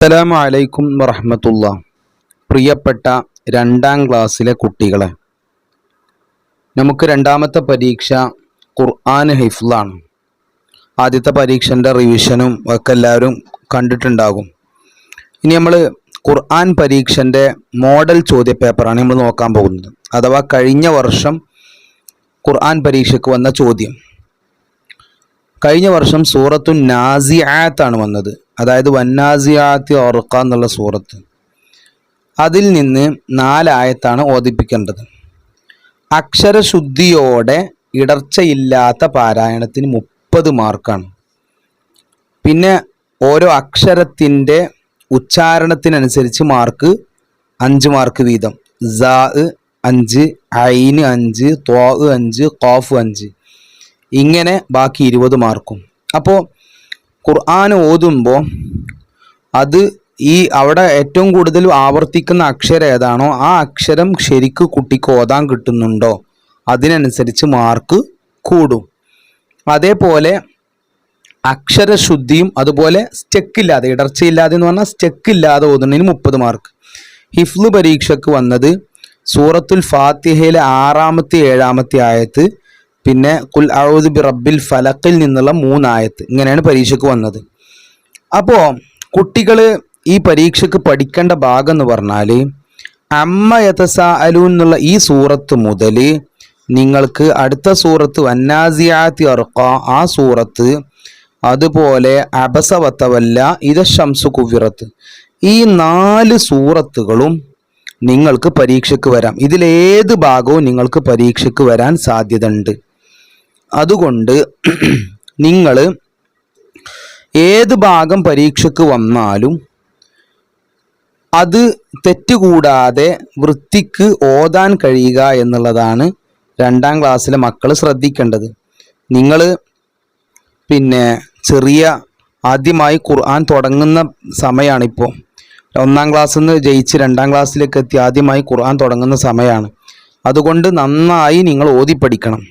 അസ്സലാമു അലൈക്കും വറഹ്മത്തുള്ളാഹി. പ്രിയപ്പെട്ട രണ്ടാം ക്ലാസ്സിലെ കുട്ടികളെ, നമുക്ക് രണ്ടാമത്തെ പരീക്ഷ ഖുർആൻ ഹിഫ്ളാണ്. ആദ്യത്തെ പരീക്ഷൻ്റെ റിവിഷനും ഒക്കെ എല്ലാവരും കണ്ടിട്ടുണ്ടാകും. ഇനി നമ്മൾ ഖുർആൻ പരീക്ഷൻ്റെ മോഡൽ ചോദ്യപേപ്പറാണ് നമ്മൾ നോക്കാൻ പോകുന്നത്. അഥവാ കഴിഞ്ഞ വർഷം ഖുർആൻ പരീക്ഷയ്ക്ക് വന്ന ചോദ്യം. കഴിഞ്ഞ വർഷം സൂറത്തു നാസിആത്താണ് വന്നത്, അതായത് വന്നാസിയാത്തി ഒർക്ക എന്നുള്ള സൂറത്ത്. അതിൽ നിന്ന് 4 ആയത്താണ് ഓതിപ്പിക്കേണ്ടത്. അക്ഷരശുദ്ധിയോടെ ഇടർച്ചയില്ലാത്ത പാരായണത്തിന് 30 മാർക്കാണ്. പിന്നെ ഓരോ അക്ഷരത്തിൻ്റെ ഉച്ചാരണത്തിനനുസരിച്ച് മാർക്ക് 5 മാർക്ക് വീതം. സ 5, ഐന് 5, ത്വാ 5, ഖാഫ് 5, ഇങ്ങനെ ബാക്കി 20 മാർക്കും. അപ്പോൾ ഖുർആൻ ഓതുമ്പോൾ അത് അവിടെ ഏറ്റവും കൂടുതൽ ആവർത്തിക്കുന്ന അക്ഷരം ഏതാണോ ആ അക്ഷരം ശരിക്ക് കുട്ടിക്ക് ഓതാൻ കിട്ടുന്നുണ്ടോ അതിനനുസരിച്ച് മാർക്ക് കൂടും. അതേപോലെ അക്ഷരശുദ്ധിയും അതുപോലെ സ്റ്റെക്കില്ലാതെ, ഇടർച്ചയില്ലാതെ എന്ന് പറഞ്ഞാൽ സ്റ്റെക്കില്ലാതെ ഓതുന്നതിന് 30 മാർക്ക്. ഹിഫ്ള് പരീക്ഷയ്ക്ക് വന്നത് സൂറത്തുൽ ഫാത്തിഹയിലെ 6-ാമത്തെ 7-ാമത്തെ ആയത്ത്, പിന്നെ ഖുൽ അഊദു ബി റബ്ബിൽ ഫലഖിൽ നിന്നുള്ള 3 ആയത്ത്, ഇങ്ങനെയാണ് പരീക്ഷയ്ക്ക് വന്നത്. അപ്പോൾ കുട്ടികൾ ഈ പരീക്ഷയ്ക്ക് പഠിക്കേണ്ട ഭാഗം എന്ന് പറഞ്ഞാൽ അമ്മ യതസാഅലൂൻ എന്നുള്ള ഈ സൂറത്ത് മുതൽ നിങ്ങൾക്ക് അടുത്ത സൂറത്ത് വന്നാസിയാത്തി അർഖ ആ സൂറത്ത്, അതുപോലെ അബസ വതവല്ല, ഇദ ശംസു കുവിറത്ത്, ഈ 4 സൂറത്തുകളും നിങ്ങൾക്ക് പരീക്ഷയ്ക്ക് വരാം. ഇതിലേത് ഭാഗവും നിങ്ങൾക്ക് പരീക്ഷയ്ക്ക് വരാൻ സാധ്യത ഉണ്ട്. അതുകൊണ്ട് നിങ്ങൾ ഏത് ഭാഗം പരീക്ഷയ്ക്ക് വന്നാലും അത് തെറ്റുകൂടാതെ വൃത്തിക്ക് ഓതാൻ കഴിയുക എന്നുള്ളതാണ് 2ാം ക്ലാസ്സിലെ മക്കൾ ശ്രദ്ധിക്കേണ്ടത്. നിങ്ങൾ പിന്നെ ആദ്യമായി ഖുർആൻ തുടങ്ങുന്ന സമയമാണിപ്പോൾ. 1ാം ക്ലാസ്സിൽ നിന്ന് ജയിച്ച് 2ാം ക്ലാസ്സിലേക്ക് എത്തി ആദ്യമായി ഖുർആൻ തുടങ്ങുന്ന സമയമാണ്. അതുകൊണ്ട് നന്നായി നിങ്ങൾ ഓതി പഠിക്കണം.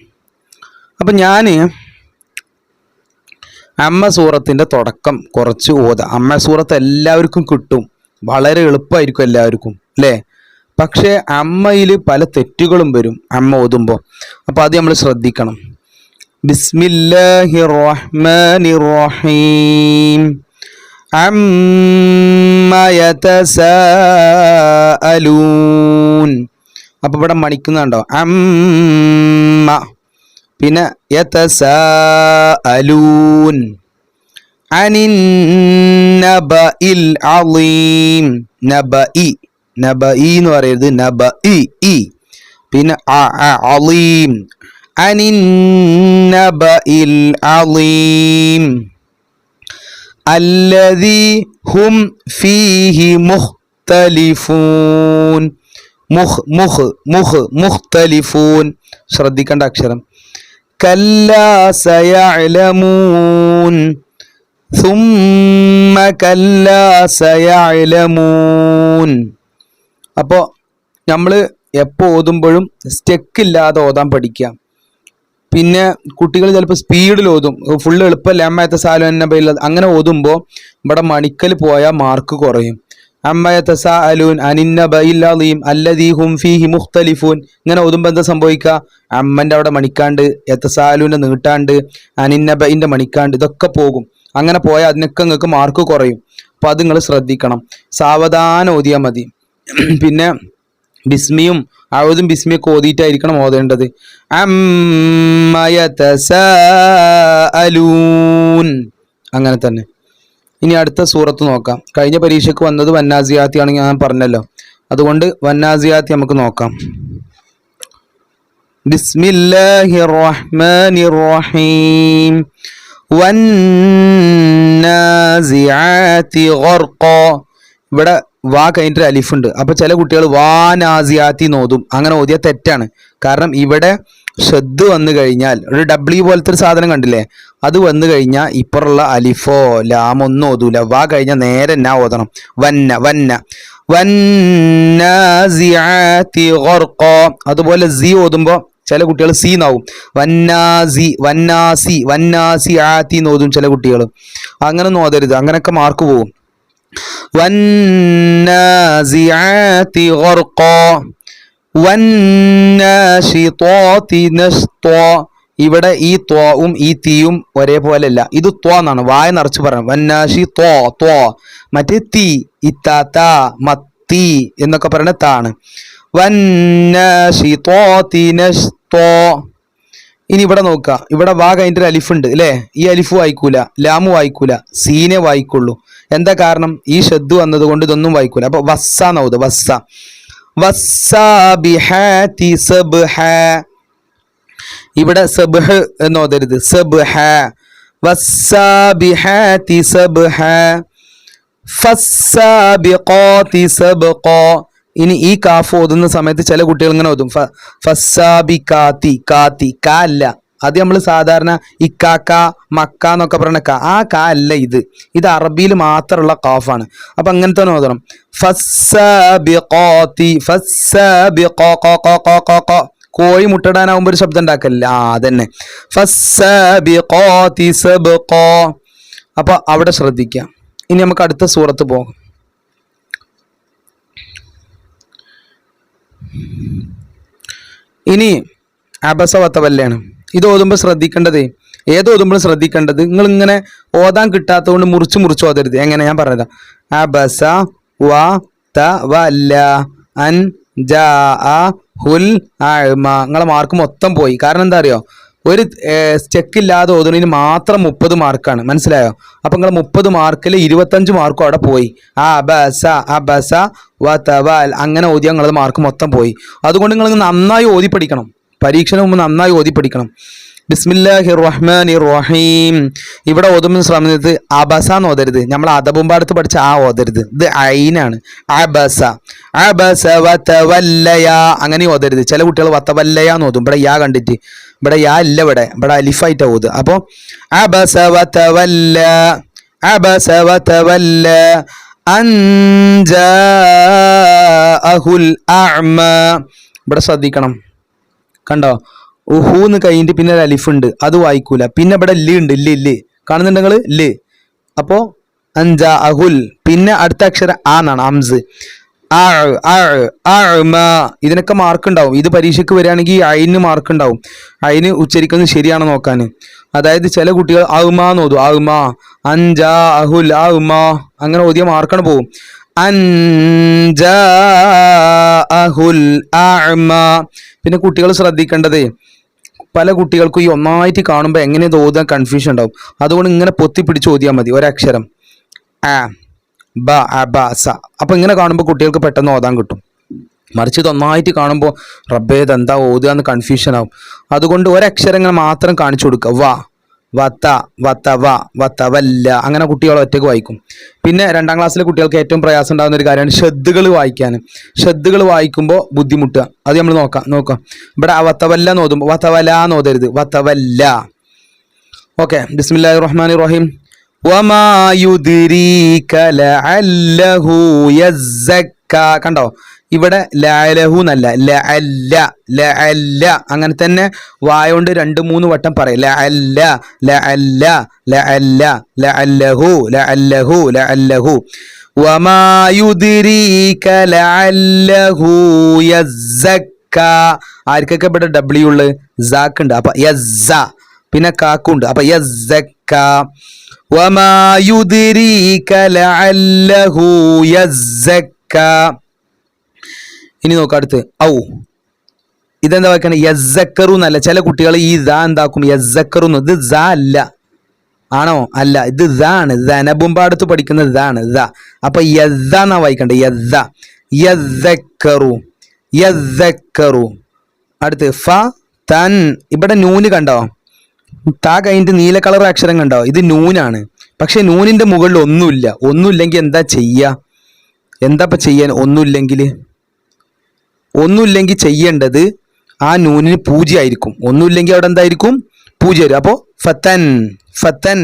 അപ്പം ഞാൻ അമ്മ സൂറത്തിൻ്റെ തുടക്കം കുറച്ച് ഓതാം. അമ്മ സൂറത്ത് എല്ലാവർക്കും കിട്ടും, വളരെ എളുപ്പമായിരിക്കും എല്ലാവർക്കും, അല്ലേ? പക്ഷേ അമ്മയിൽ പല തെറ്റുകളും വരും അമ്മ ഓതുമ്പോൾ. അപ്പോൾ അത് നമ്മൾ ശ്രദ്ധിക്കണം. ബിസ്മില്ലാഹിർ റഹ്മാനിർ റഹീം. അമ്മ യതസാഅലൂൻ. അപ്പോൾ ഇവിടെ മണിക്കുന്നുണ്ടോ? അമ്മ, പിന്നെ യതസാഅലൂൻ അനിൻ നബഇൽ അളീം. നബഇ എന്ന് പറയരുത്, നബഇ. പിന്നെ അളീം, അനിൻ നബഇൽ അളീം അല്ലദീ ഹും ഫീഹി മുഖ്തലിഫൂൻ. മുഖ്തലിഫൂൻ, ശ്രദ്ധിക്കേണ്ട അക്ഷരം. കല്ലാ സയഅലമൂൻ, സുമ്മ കല്ലാ സയഅലമൂൻ. അപ്പോൾ നമ്മൾ എപ്പോൾ ഓതുമ്പോഴും സ്റ്റെക്കില്ലാതെ ഓതാൻ പഠിക്കാം. പിന്നെ കുട്ടികൾ ചിലപ്പോൾ സ്പീഡിൽ ഓതും, ഫുള്ള് എളുപ്പമല്ല അമ്മ യതസാഅലൂൻ അങ്ങനെ ഓതുമ്പോൾ ഇവിടെ മണിക്കൽ പോയാൽ മാർക്ക് കുറയും. അമ്മ യതസാഅലൂൻ അനിൻ നബഇൽ അളീം അല്ലദീ ഹും ഫീഹി മുഖ്തലിഫൂൻ, ഇങ്ങനെ ഓതുമ്പോൾ എന്താ സംഭവിക്കുക? അമ്മൻ്റെ അവിടെ മണിക്കാണ്ട്, യതസാഅലൂൻ്റെ നീട്ടാണ്ട്, അനിൻ നബഇൻ്റെ മണിക്കാണ്ട്, ഇതൊക്കെ പോകും. അങ്ങനെ പോയാൽ അതിനൊക്കെ നിങ്ങൾക്ക് മാർക്ക് കുറയും. അപ്പോൾ അത് നിങ്ങൾ ശ്രദ്ധിക്കണം. സാവധാനം ഓതിയാൽ മതി. പിന്നെ ബിസ്മിയും ഔദും ബിസ്മിയൊക്കെ ഓതിയിട്ടായിരിക്കണം ഓതേണ്ടത്. അമ്മ യതസാഅലൂൻ, അങ്ങനെ തന്നെ. ഇനി അടുത്ത സൂറത്ത് നോക്കാം. കഴിഞ്ഞ പരീക്ഷയ്ക്ക് വന്നത് വന്നാസിയാത്തി ആണെങ്കിൽ ഞാൻ പറഞ്ഞല്ലോ, അതുകൊണ്ട് വന്നാസിയാത്തി നമുക്ക് നോക്കാം. ബിസ്മില്ലാഹിർ റഹ്മാനിർ റഹീം. വന്നാസിയാത്തി ഗർഖ. ഇവിടെ വാ കഴിഞ്ഞിട്ട് അലിഫുണ്ട്. അപ്പോൾ ചില കുട്ടികൾ വാനാസിയാത്തി നോതും. അങ്ങനെ ഓതിയാൽ തെറ്റാണ്. കാരണം ഇവിടെ ഷദ് വന്നു കഴിഞ്ഞാൽ, ഒരു ഡബ്ല്യു പോലത്തെ ഒരു സാധനം കണ്ടില്ലേ, അത് വന്നു കഴിഞ്ഞാൽ ഇപ്പുറമുള്ള അലിഫോ ലാമൊന്നും ഓതൂല. വാ കഴിഞ്ഞാൽ നേരെ എന്നാ ഓതണം, വന്നാസിയാത്തി ഗർഖ. അതുപോലെ സി ഓതുമ്പോൾ ചില കുട്ടികൾ സി എന്നാവും, വന്നാസി ആത്തി നോതും ചില കുട്ടികൾ. അങ്ങനെ നോതരുത്, അങ്ങനെയൊക്കെ മാർക്ക് പോകും. വന്നാസിആതി ഗർഖ, വന്നാശിതാതി നശ്താ. ഇവിടെ ഈ ത്വാവും ഈ തീയും ഒരേപോലെയല്ല. ഇത് ത്വാ എന്നാണ്, വായ നിറച്ച് പറയണം. വന്നാശി ത്വാ ത്വാ. മറ്റേ തീ ഇത്താത്ത മത്തി എന്നൊക്കെ പറയുന്ന താണ്. വന്നാശിതാതി നശ്താ. ഇനി ഇവിടെ നോക്കുക, ഇവിടെ വാ കഴിഞ്ഞിട്ട് ഒരു അലിഫ് ഉണ്ട് അല്ലേ? ഈ അലിഫ് വായിക്കൂല, ലാമു വായിക്കൂല, സീനെ വായിക്കുള്ളൂ. എന്താ കാരണം? ഈ ഷദ്ദ് വന്നത് കൊണ്ട് ഇതൊന്നും വായിക്കൂല. അപ്പൊ വസ്സ നൗദ് വസ്സ. വസ്സാബിഹാതി സബ്ഹ. ഇവിടെ സബ്ഹ് എന്ന് ഓതരുത്, സബ്ഹ. വസ്സാബിഹാതി സബ്ഹ. ഫസ്സാബിഖാതി സബ്ഖ. ഇനി ഈ കാഫ് ഓതുന്ന സമയത്ത് ചില കുട്ടികൾ ഇങ്ങനെ ഓതും, ഫസ്സാബികാതി. കാത്തി കാ അല്ല, അത് നമ്മൾ സാധാരണ ഇക്കാക്ക മക്ക എന്നൊക്കെ പറയുന്ന കാ, ആ കാ അല്ല ഇത്. ഇത് അറബിയിൽ മാത്രമുള്ള കാഫാണ്. അപ്പൊ അങ്ങനത്തെ ഓതണം. ഫസ്സാബിഖാതി ഫസ്സാബിഖ. കോഴി മുട്ടടാനാവുമ്പോ ഒരു ശബ്ദം ഉണ്ടാക്കലില്ല, അതന്നെ. ഫസ്സാബിഖാതി സബ്ഖ. അപ്പൊ അവിടെ ശ്രദ്ധിക്കാം. ഇനി നമുക്ക് അടുത്ത സൂറത്ത് പോകാം. ഇനി അബസ വത്തവല്ലയാണ്. ഇത് ഓതുമ്പോൾ ശ്രദ്ധിക്കേണ്ടത്, ഏത് ഓതുമ്പോഴും ശ്രദ്ധിക്കേണ്ടത്, നിങ്ങൾ ഇങ്ങനെ ഓതാൻ കിട്ടാത്തത് കൊണ്ട് മുറിച്ച് ഓതരുത്. എങ്ങനെ ഞാൻ പറഞ്ഞുതരാം. അബസ വതവല്ല അൻ ജാഅഹുൽ അഅ്മ. നിങ്ങളെ മാർക്ക് മൊത്തം പോയി. കാരണം എന്താ അറിയോ? ഒരു ചെക്കില്ലാതെ ഓതുന്നതിന് മാത്രം 30 മാർക്കാണ്. മനസ്സിലായോ? അപ്പൊ നിങ്ങൾ 30 മാർക്കിൽ 25 മാർക്കും അവിടെ പോയി. അബസ അബസ വതവൽ അങ്ങനെ ഓതിയാൽ നിങ്ങളത് മാർക്ക് മൊത്തം പോയി. അതുകൊണ്ട് നിങ്ങൾ നന്നായി ഓതി പഠിക്കണം. പരീക്ഷന് മുമ്പ് നന്നായി ഓതി പഠിക്കണം. ബിസ്മില്ലാഹിർ റഹ്മാനിർ റഹീം. ഇവിടെ ഓതുമ്പോൾ ശ്രമിച്ചത് അബസ എന്ന് ഓതരുത്. നമ്മൾ അദബുമ്പാടത്ത് പഠിച്ച ആ ഓതരുത്. ഇത് ഐനാണ്. അബസ അബസ വതവല്ലയ അങ്ങനെ ഓതരുത്. ചില കുട്ടികൾ വതവല്ലയ എന്ന് ഓതും. ഇവിടെ യാ കണ്ടിട്ട്, ഇവിടെ യാ ഇല്ല, ഇവിടെ അലിഫായിട്ട് ഓതുക. അപ്പോൾ അബസ വതവല്ല അബസ വതവല്ല അൻ ജാഅഹുൽ അഅ്മ. ഇവിടെ ശ്രദ്ധിക്കണം. കണ്ടോ? ഉഹൂന്ന് കഴിഞ്ഞിട്ട് പിന്നെ ഒരു അലിഫ് ഉണ്ട്, അത് വായിക്കൂല. പിന്നെ ഇവിടെ ല് ഉണ്ട്, ല് കാണുന്നുണ്ടെങ്കിൽ ല്. അപ്പോ അൻജാ അഹുൽ. പിന്നെ അടുത്ത അക്ഷരം ആ എന്നാണ്, അംസ്. ഇതിനൊക്കെ മാർക്ക് ഉണ്ടാവും. ഇത് പരീക്ഷയ്ക്ക് വരികയാണെങ്കിൽ അയിന് മാർക്ക് ഉണ്ടാവും. അയിന് ഉച്ചരിക്കുന്നത് ശരിയാണോ നോക്കാൻ. അതായത് ചില കുട്ടികൾ അഹ്മാന്ന് ഓതും, അഹ്മാ അൻജാ അഹുൽ അഹ്മാ അങ്ങനെ ഓതിയ മാർക്കാണ് പോകും. അൻജാഅഹുൽ അഅ്മ. പിന്നെ കുട്ടികൾ ശ്രദ്ധിക്കേണ്ടത്, പല കുട്ടികൾക്കും ഈ ഒന്നായിട്ട് കാണുമ്പോൾ എങ്ങനെ ഇത് ഓതാൻ കൺഫ്യൂഷൻ ഉണ്ടാവും. അതുകൊണ്ട് ഇങ്ങനെ പൊത്തി പിടിച്ച് ഓതിയാൽ മതി ഒരക്ഷരം. ആ ബ അബ സ. അപ്പൊ ഇങ്ങനെ കാണുമ്പോൾ കുട്ടികൾക്ക് പെട്ടെന്ന് ഓതാൻ കിട്ടും. മറിച്ച് ഇത് ഒന്നായിട്ട് കാണുമ്പോൾ റബ്ബേ ഇതെന്താ ഓതുക എന്ന് കൺഫ്യൂഷൻ ആവും. അതുകൊണ്ട് ഒരക്ഷരങ്ങൾ മാത്രം കാണിച്ചു കൊടുക്കുക. വ വത്ത വത്തവ വത്തവല്ല അങ്ങനെ കുട്ടികൾ ഒറ്റയ്ക്ക് വായിക്കും. പിന്നെ 2ാം ക്ലാസ്സിലെ കുട്ടികൾക്ക് ഏറ്റവും പ്രയാസം ഉണ്ടാകുന്ന ഒരു കാര്യമാണ് ഷദ്ദുകൾ വായിക്കാൻ. ഷദ്ദുകൾ വായിക്കുമ്പോൾ ബുദ്ധിമുട്ടുക. അത് നമ്മൾ നോക്കാം. ഇവിടെ വത്തവല്ല എന്ന് ഓതുമ്പോൾ വത്തവല എന്ന് ഓതരുത്, വത്തവല്ല. ഓക്കെ. ബിസ്മില്ലാഹിർ റഹ്മാനിർ റഹീം. വമാ യുദ്രീക ലഅല്ലഹു യസ്സക്ക. കണ്ടോ? ഇവിടെ ലഅലഹു എന്നല്ല, ലഅല്ല ലഅല്ല. അങ്ങനെ തന്നെ വായോണ്ട് 2-3 വട്ടം പറയും. ലഅല്ല ലഅല്ല ലഅല്ല ലഅല്ലഹു ലഅല്ലഹു ലഅല്ലഹു. വമാ യുദ്രീക ലഅല്ലഹു യസ്സക്ക. ആർക്കൊക്കെ ഇവിടെ ഡബ്ല്യു ഉള്ളത്? സാക്ക് ഉണ്ട്. അപ്പൊ യസ്സ. പിന്നെ കാക്കുണ്ട്. അപ്പൊ യസ്സക്ക. വമാ യുദ്രീക ലഅല്ലഹു യസ്സക്ക. ഇനി നോക്കാം അടുത്ത് ഔ. ഇതെന്താ വായിക്കണം? യസ്സക്കറു എന്നല്ല. ചില കുട്ടികൾ ഈ ദ എന്താക്കും? യസ്സക്കറു. ഇത് ദ അല്ല. ആണോ? അല്ല, ഇത് ദ ആണ്. ധനബുമ്പാടത്ത് പഠിക്കുന്നത് ഇതാണ് ദ. അപ്പൊ യസ്സ എന്നാ വായിക്കണ്ടേ, യസ്സ. യസ്സക്കറു യസ്സക്കറു. അടുത്ത് ഫ തൻ. ഇവിടെ നൂന് കണ്ടോ? താ കഴിഞ്ഞിട്ട് നീല കളർ അക്ഷരം കണ്ടോ? ഇത് നൂനാണ്. പക്ഷെ നൂനിന്റെ മുകളിൽ ഒന്നുമില്ല. ഒന്നുമില്ലെങ്കിൽ എന്താ ചെയ്യാ? എന്താ ഇപ്പൊ ചെയ്യാൻ? ഒന്നുമില്ലെങ്കിൽ ചെയ്യേണ്ടത് ആ നൂനിന് 0 ആയിരിക്കും. ഒന്നുമില്ലെങ്കിൽ അവിടെ എന്തായിരിക്കും? 0 വരും. അപ്പോൾ ഫത്തൻ ഫത്തൻ.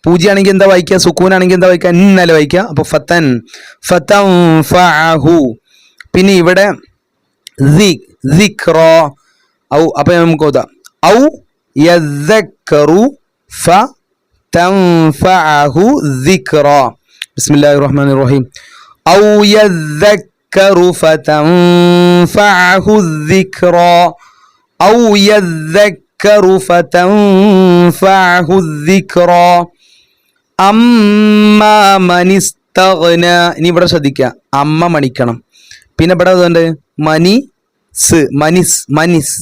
0 ആണെങ്കിൽ എന്താ വായിക്കുക? സുക്കൂനാണെങ്കിൽ എന്താ വായിക്കുക? ഇന്നലെ വായിക്കുക. അപ്പോൾ ഫത്തൻ ഫതൻ ഫഅഹു. പിന്നെ ഇവിടെ സിക്റ ഔ. അപ്പൊ നമുക്ക് ഓതാം ഔ യദ്ദക്കറു ഫതൻഫഅഹു സിക്റ. ബിസ്മില്ലാഹിർ റഹ്മാനിർ റഹീം. ഔ യദ്ദക്കറു ഫതൻഫഅഹു الذിക്റ ഔ യദ്ദക്കറു ഫതൻഫഅഹു الذിക്റ അമ്മാ മനിസ്തഗ്ന. ഇനി ഇവിടെ ശ്രദ്ധിക്കുക, അമ്മ മണിക്കണം. പിന്നെ ഇവിടെ അതുകൊണ്ട് മനിസ് മനിസ് മനിസ്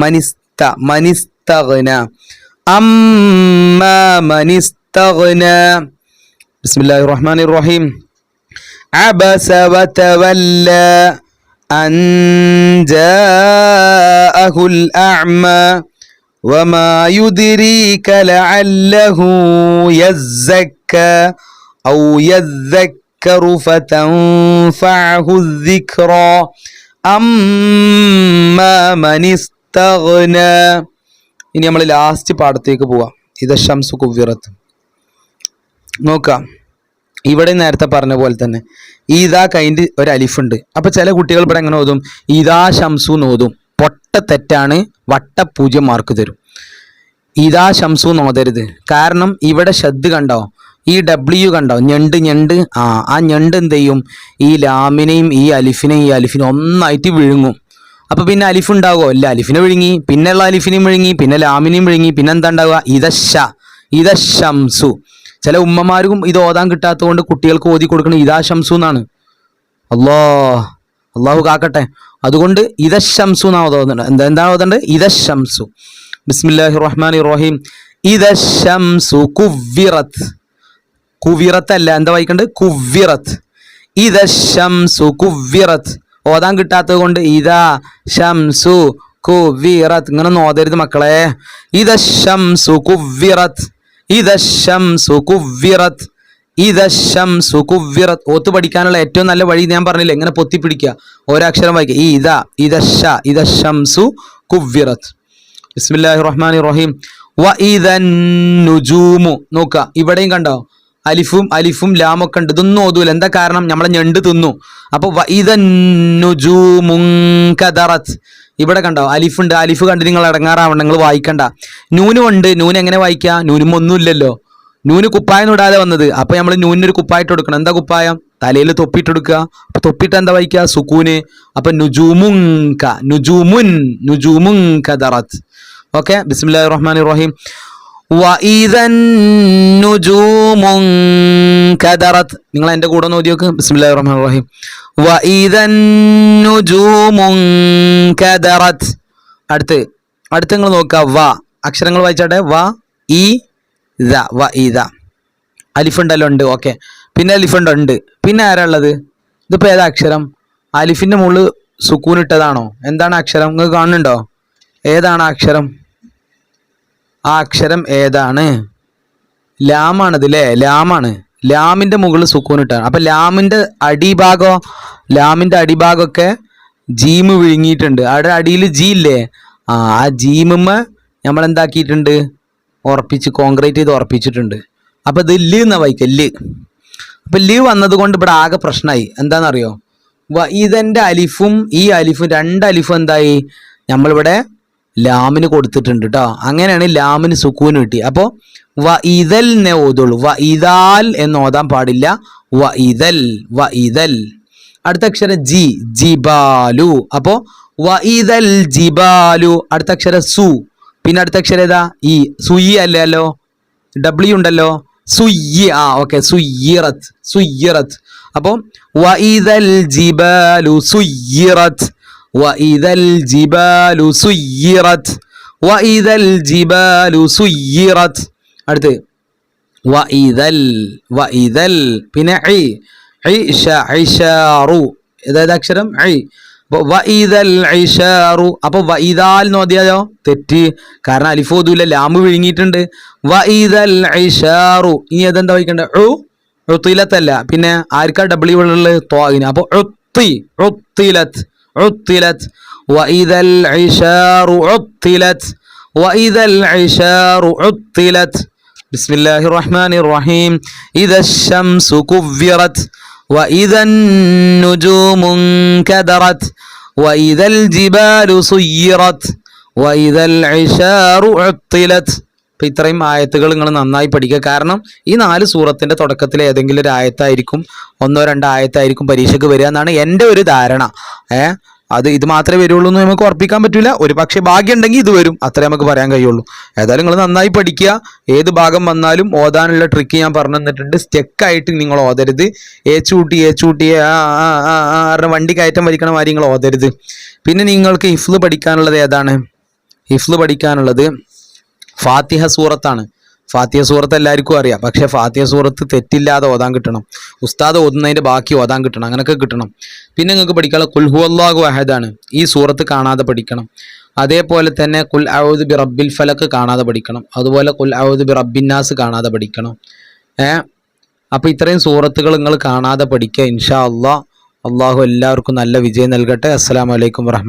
മനിസ്ത മനിസ്തഗ്ന അമ്മാ മനിസ്തഗ്ന. ബിസ്മില്ലാഹിർ റഹ്മാനിർ റഹീം. അബസ വതവല്ല അൻ ജാഅഹുൽ അഅ്മ വമാ യുദ്രീക ലഅല്ലഹു യസ്സക്ക ഔ യദ്ദക്കറു ഫതൻഫഅഹു الذിക്റ അമ്മാ മനിസ്തഗ്ന. ഇനി നമ്മൾ ലാസ്റ്റ് പാഠത്തേക്ക് പോവാം. ഇദ ശംസു കുവ്വിറത്ത്. നോക്കാം, ഇവിടെ നേരത്തെ പറഞ്ഞ പോലെ തന്നെ ഈദാ കൈൻഡ് ഒരു അലിഫുണ്ട്. അപ്പൊ ചില കുട്ടികൾ ഇവിടെ എങ്ങനെ ഓതും? ഈദാ ശംസു എന്ന് ഓതും. പൊട്ട തെറ്റാണ്, വട്ട 0 മാർക്ക് തരും. ഈദാ ശംസു എന്ന് ഓതരുത്. കാരണം ഇവിടെ ശബ്ദ് കണ്ടോ, ഈ W കണ്ടോ, ഞണ്ട് ഞണ്ട്. ആ ഞണ്ട് എന്ത് ചെയ്യും? ഈ ലാമിനെയും ഈ അലിഫിനെയും ഒന്നായിട്ട് വിഴുങ്ങും. അപ്പൊ പിന്നെ അലിഫ് ഉണ്ടാകുമോ? ഇല്ല, അലിഫിനെ വിഴുങ്ങി, പിന്നെയുള്ള അലിഫിനെയും വിഴുങ്ങി, പിന്നെ ലാമിനെയും വിഴുങ്ങി, പിന്നെ എന്താ ഉണ്ടാവുക? ഇദ ശംസു. ചില ഉമ്മമാർക്കും ഇത് ഓതാൻ കിട്ടാത്തത് കൊണ്ട് കുട്ടികൾക്ക് ഓതി കൊടുക്കണം ഇദാ ശംസു എന്നാണ്. അള്ളാഹു കാക്കട്ടെ. അതുകൊണ്ട് ഇദ ശംസു എന്നാ ഓതുന്നുണ്ട്. എന്താണ് ഓതേണ്ടത്? ഇദ ശംസു. ബിസ്മില്ലാഹിർ റഹ്മാനിർ റഹീം. ഇദ ശംസു കുവ്വിറത്ത്. കുവിറത്ത് അല്ല, എന്താ വായിക്കണ്ടത്? കുവ്വിറത്ത്. ഇദ ശംസു കുവ്വിറത്ത്. ഓതാൻ കിട്ടാത്തത് കൊണ്ട് ഇദാ ശംസു കുവ്വിറത്ത് ഇങ്ങനെ ഓതരുത് മക്കളെ. ഇദ ശംസു കുവ്വിറത്ത്. ഇദ ശംസു കുവ്വിറത്ത്. ഇദ ശംസു കുവ്വിറത്ത്. ഓത്ത് പഠിക്കാനുള്ള ഏറ്റവും നല്ല വഴി ഞാൻ പറഞ്ഞില്ലേ, എങ്ങനെ പൊത്തിപ്പിടിക്കുക, ഒരക്ഷരം വായിക്കുക. ഇദ ശംസു കുവ്വിറത്ത്. ബിസ്മില്ലാഹിർ റഹ്മാനിർ റഹീം. വഇദൻ നുജൂമു. നോക്കുക, ഇവിടെയും കണ്ടോ അലിഫും ലാമൊക്കെ ഉണ്ട്. ഇതൊന്നും ഓതൂല. എന്താ കാരണം? നമ്മളെ ഞണ്ട് തിന്നു. അപ്പൊ വഇദൻ നുജൂമുൻ കദറത്ത്. ഇവിടെ കണ്ടോ അലിഫുണ്ട്. അലിഫ് കണ്ട് നിങ്ങൾ ഇടങ്ങാറാവണ്ട, നിങ്ങൾ വായിക്കണ്ട. നൂനും ഉണ്ട്. നൂന് എങ്ങനെ വായിക്കുക? നൂനും ഒന്നുമില്ലല്ലോ. നൂന് കുപ്പായം ഇടാതെ വന്നത്. അപ്പൊ നമ്മൾ നൂനിനൊരു കുപ്പായിട്ട് കൊടുക്കണം. എന്താ കുപ്പായം? തലയിൽ തൊപ്പിയിട്ട് കൊടുക്കുക. അപ്പൊ തൊപ്പിട്ട് എന്താ വായിക്കുക? സുക്കൂന്. അപ്പൊ നുജൂമുൻ കദറത്ത്. ഓക്കെ. ബിസ്മില്ലാഹിർ റഹ്മാനിർ റഹീം. വഇദൻ നുജൂമുൻ കദറത്ത്. നിങ്ങൾ എൻ്റെ കൂടെ ഒന്ന് ഓതി നോക്ക്. ബിസ്മില്ലാഹിർ റഹ്മാനിർ റഹീം. വഇദൻ നുജൂമുൻ കദറത്ത്. അടുത്ത് നിങ്ങൾ നോക്കുക. അക്ഷരങ്ങൾ വായിച്ചാട്ടെ. വഇദ. അലിഫുണ്ടല്ലോ, ഉണ്ട്. ഓക്കെ. പിന്നെ അലിഫുണ്ട്. പിന്നെ ആരാ ഉള്ളത്? ഇതിപ്പോ ഏതാ അക്ഷരം? അലിഫിന്റെ മുകളിൽ സുക്കൂൻ ഇട്ടതാണോ? എന്താണ് അക്ഷരം? നിങ്ങൾക്ക് കാണുന്നുണ്ടോ? ഏതാണ് അക്ഷരം? ആ അക്ഷരം ഏതാണ്? ലാമാണിത് അല്ലേ? ലാമാണ്. ലാമിന്റെ മുകളിൽ സുക്കൂൻ ഇട്ടാണ്. അപ്പൊ ലാമിന്റെ അടിഭാഗമൊക്കെ ജീമ് വിഴുങ്ങിയിട്ടുണ്ട്. അവിടെ അടിയിൽ ജി ഇല്ലേ? ആ ജീമുമ്മ നമ്മൾ എന്താക്കിയിട്ടുണ്ട്? കോൺക്രീറ്റ് ചെയ്ത് ഉറപ്പിച്ചിട്ടുണ്ട്. അപ്പൊ ഇത് ല് എന്നാ വായിക്കുക. അപ്പൊ ല് വന്നത് കൊണ്ട് ഇവിടെ ആകെ പ്രശ്നമായി. എന്താണെന്നറിയോ? ഇതെന്റെ അലിഫും ഈ അലിഫും, 2 അലിഫും എന്തായി? നമ്മളിവിടെ ലാമിന് കൊടുത്തിട്ടുണ്ട് കേട്ടോ. അങ്ങനെയാണ് ലാമിന് സുക്കൂന് കിട്ടി. അപ്പോ വഇദൽ നെ ഓതുള്ളൂ. വഇദാൽ എന്ന് ഓതാൻ പാടില്ല. വഇദൽ. അടുത്ത അക്ഷരം ജിബാലു. അപ്പോ വഇദൽ ജിബാലു. അടുത്ത അക്ഷരം സു. പിന്നെ അടുത്ത അക്ഷരം ഏതാ? ഈ സുയി അല്ലല്ലോ, W ഉണ്ടല്ലോ. സുയ്യി. ഓക്കെ. സുയ്യിറത്ത്. അപ്പോ വഇദൽ ജിബാലു സുയ്യിറത്ത്. വഇദൽ ജിബാലു സുയ്യിറത്ത്. അടുത്ത് വഇദൽ. പിന്നെ ഇഷാറു. ഏതായത് അക്ഷരം? വഇദൽ ഇഷാറു. അപ്പൊ വഇദാൽ നോദിയാലോ? തെറ്റ്. കാരണം അലിഫ് ഓതൂല, ലാമ് വിഴുങ്ങിയിട്ടുണ്ട്. വഇദൽ ഇഷാറു. ഇനി അതെന്താ വായിക്കണ്ട? ഉത്തിലത്തല്ല. പിന്നെ ആർക്കാ W ഉള്ളത്? ത്വാഇന്. അപ്പൊ عطلت وإذا العشار عطلت. بسم الله الرحمن الرحيم. إذا الشمس كورت وإذا النجوم انكدرت وإذا الجبال سيرت وإذا العشار عطلت. അപ്പോൾ ഇത്രയും ആയത്തുകൾ നിങ്ങൾ നന്നായി പഠിക്കുക. കാരണം ഈ 4 സൂറത്തിൻ്റെ തുടക്കത്തിൽ ഏതെങ്കിലും ഒരു ആയത്തായിരിക്കും, 1-2 ആയത്തായിരിക്കും പരീക്ഷയ്ക്ക് വരിക എന്നാണ് എൻ്റെ ഒരു ധാരണ. ഇത് മാത്രമേ വരുള്ളൂ എന്ന് നമുക്ക് ഉറപ്പിക്കാൻ പറ്റില്ല. ഒരു പക്ഷേ ഭാഗ്യം ഉണ്ടെങ്കിൽ ഇത് വരും, അത്രേ നമുക്ക് പറയാൻ കഴിയുള്ളൂ. ഏതായാലും നിങ്ങൾ നന്നായി പഠിക്കുക. ഏത് ഭാഗം വന്നാലും ഓതാനുള്ള ട്രിക്ക് ഞാൻ പറഞ്ഞു തന്നിട്ടുണ്ട്. സ്റ്റെക്കായിട്ട് നിങ്ങൾ ഓതരുത്. ഏച്ചൂട്ടി വണ്ടി കയറ്റം വലിക്കണ മാതിരി നിങ്ങൾ ഓതരുത്. പിന്നെ നിങ്ങൾക്ക് ഹിഫ്ള് പഠിക്കാനുള്ളത് ഏതാണ്? ഹിഫ്ള് പഠിക്കാനുള്ളത് ഫാത്തിഹ സൂറത്താണ്. ഫാത്തിഹ സൂറത്ത് എല്ലാവർക്കും അറിയാം. പക്ഷേ ഫാത്തിഹ സൂറത്ത് തെറ്റില്ലാതെ ഓതാൻ കിട്ടണം. ഉസ്താദ് ഓതുന്നതിൻ്റെ ബാക്കി ഓതാൻ കിട്ടണം. അങ്ങനെയൊക്കെ കിട്ടണം. പിന്നെ നിങ്ങൾക്ക് പഠിക്കാനുള്ള കുൽ ഹുവല്ലാഹു അഹദാണ്. ഈ സൂറത്ത് കാണാതെ പഠിക്കണം. അതേപോലെ തന്നെ കുൽ അഊദു ബി റബ്ബിൽ ഫലക്ക് കാണാതെ പഠിക്കണം. അതുപോലെ കുൽ അഊദു ബി റബ്ബിൻ നാസ് കാണാതെ പഠിക്കണം. അപ്പോൾ ഇത്രയും സൂറത്തുകൾ നിങ്ങൾ കാണാതെ പഠിക്കുക. ഇൻഷാ അള്ളാഹ്. അള്ളാഹു എല്ലാവർക്കും നല്ല വിജയം നൽകട്ടെ. അസ്സലാമു അലൈക്കും വറഹ്മത്തുള്ളാഹി.